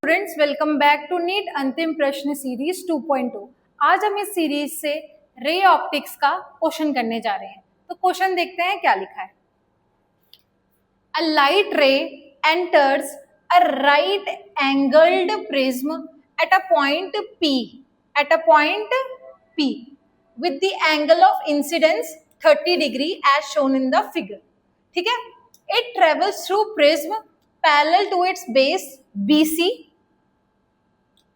Friends, welcome back to NEET अंतिम प्रश्न series 2.2। आज हम इस सीरीज से रे ऑप्टिक्स का क्वेश्चन करने जा रहे हैं। तो क्वेश्चन देखते हैं क्या लिखा है। A light ray enters a right angled prism at a point P with the angle of incidence 30 degree as shown in the figure। ठीक है, it travels through prism parallel to its base BC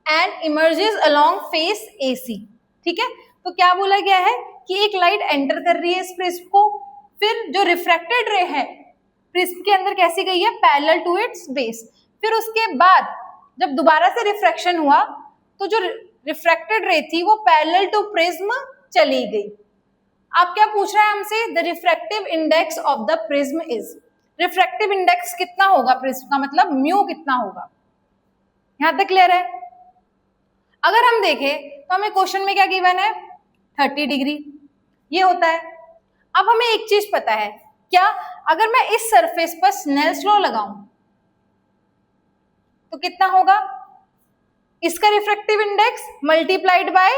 and emerges along face AC। ठीक है, तो क्या बोला गया है कि एक लाइट एंटर कर रही है इस प्रिज्म को, फिर जो रिफ्रैक्टेड रे है प्रिज्म के अंदर कैसी गई है, पैरेलल टू इट्स बेस। फिर उसके बाद जब दोबारा से रिफ्रैक्शन हुआ तो जो रिफ्रैक्टेड रे थी वो पैरेलल टू प्रिज्म चली गई। अब क्या पूछ रहा है हमसे, the refractive index of the prism is. Refractive index कितना होगा प्रिज्म का, मतलब म्यू कितना होगा। यहां तक क्लियर है। अगर हम देखें तो हमें क्वेश्चन में क्या गिवन है, 30 डिग्री ये होता है। अब हमें एक चीज पता है क्या, अगर मैं इस सरफेस पर स्नेल्स लॉ लगाऊं तो कितना होगा, इसका refractive index multiplied by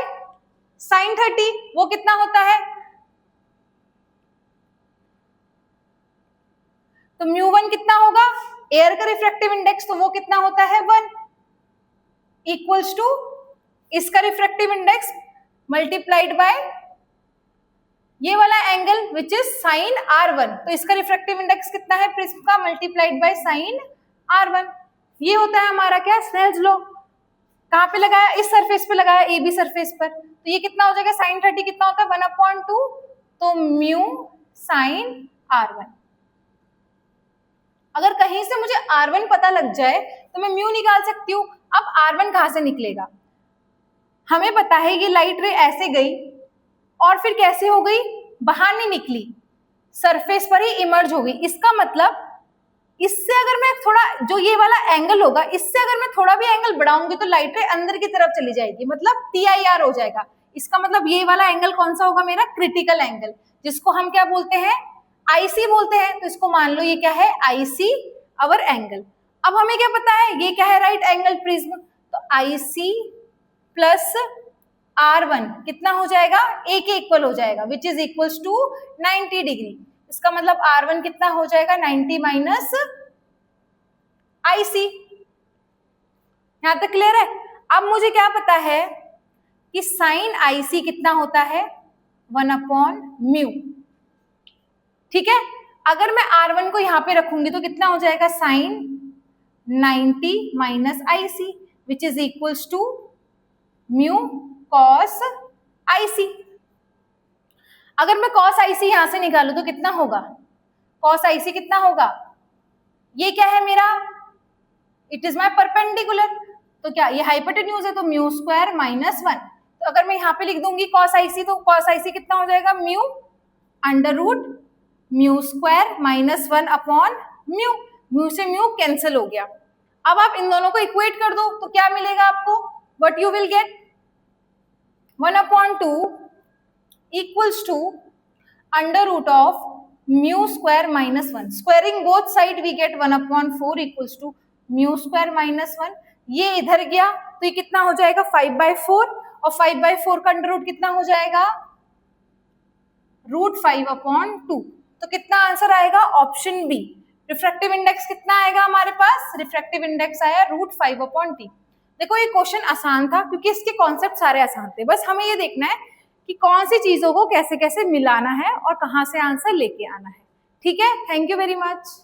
sin 30, वो कितना होता है, तो μ1 कितना होगा, एयर का रिफ्रैक्टिव इंडेक्स, तो वो कितना होता है 1 इक्वल्स टू इसका रिफ्रैक्टिव इंडेक्स मल्टीप्लाइड बाय ये वाला angle which is sin R1, तो इसका रिफ्रैक्टिव इंडेक्स कितना है प्रिज्म का, मल्टीप्लाइड बाय sin R1। ये होता है हमारा क्या, स्नेल्स लॉ। कहाँ पे लगाया, इस सरफेस पे लगाया, ए बी सरफेस पर, तो ये कितना हो जाएगा, sin 30 कितना होता है 1/2, तो म्यू sin R1। अगर कहीं से मुझे R1 पता लग जाए तो मैं म्यू निकाल सकती हूँ। अब R1 कहाँ से निकलेगा, हमें पता है ये लाइट रे ऐसे गई और फिर कैसे हो गई, बाहर नहीं निकली, सरफेस पर ही इमर्ज हो गई। इसका मतलब इससे अगर मैं थोड़ा, जो ये वाला एंगल होगा, इससे अगर मैं थोड़ा भी एंगल बढ़ाऊंगी तो लाइट रे अंदर की तरफ चली जाएगी, मतलब TIR हो जाएगा। इसका मतलब ये वाला एंगल कौन सा होगा, मेरा क्रिटिकल एंगल, जिसको हम क्या बोलते हैं, IC बोलते हैं। तो इसको मान लो ये क्या है, IC आवर एंगल। अब हमें क्या पता है ये क्या है, राइट एंगल प्रिज्म, तो IC प्लस R1 कितना हो जाएगा, A के इक्वल हो जाएगा, which is equals to 90 degree. इसका मतलब R1 कितना हो जाएगा, 90 माइनस IC। यहां तक क्लियर है। अब मुझे क्या पता है कि साइन IC कितना होता है, 1/μ। ठीक है, अगर मैं R1 को यहां पे रखूंगी तो कितना हो जाएगा, sine 90 minus IC which is equals to mu cos IC। अगर मैं कॉस IC यहां से निकालू तो कितना होगा, कॉस IC कितना होगा, ये क्या है मेरा, इट इज माई परपेंडिकुलर, तो क्या ये हाइपोटेन्यूज है, तो म्यू स्क्वायर माइनस 1। तो अगर मैं यहाँ पे लिख दूंगी कॉस IC, तो कॉस IC कितना हो जाएगा, mu under root mu square minus 1/μ। Mu से म्यू कैंसिल हो गया। अब आप इन दोनों को इक्वेट कर दो तो क्या मिलेगा आपको, what you will get, 1/2 equals to under root of mu square minus 1। Squaring both side we get 1/4 equals to mu square minus 1। ये इधर गया तो ये कितना हो जाएगा, 5/4, और 5/4 का अंडर रूट कितना हो जाएगा, √5/2। तो कितना आंसर आएगा, ऑप्शन बी। रिफ्रैक्टिव इंडेक्स कितना आएगा हमारे पास, रिफ्रैक्टिव इंडेक्स आया √5/t। देखो ये क्वेश्चन आसान था क्योंकि इसके कॉन्सेप्ट सारे आसान थे, बस हमें ये देखना है कि कौन सी चीजों को कैसे कैसे मिलाना है और कहाँ से आंसर लेके आना है। ठीक है, थैंक यू वेरी मच।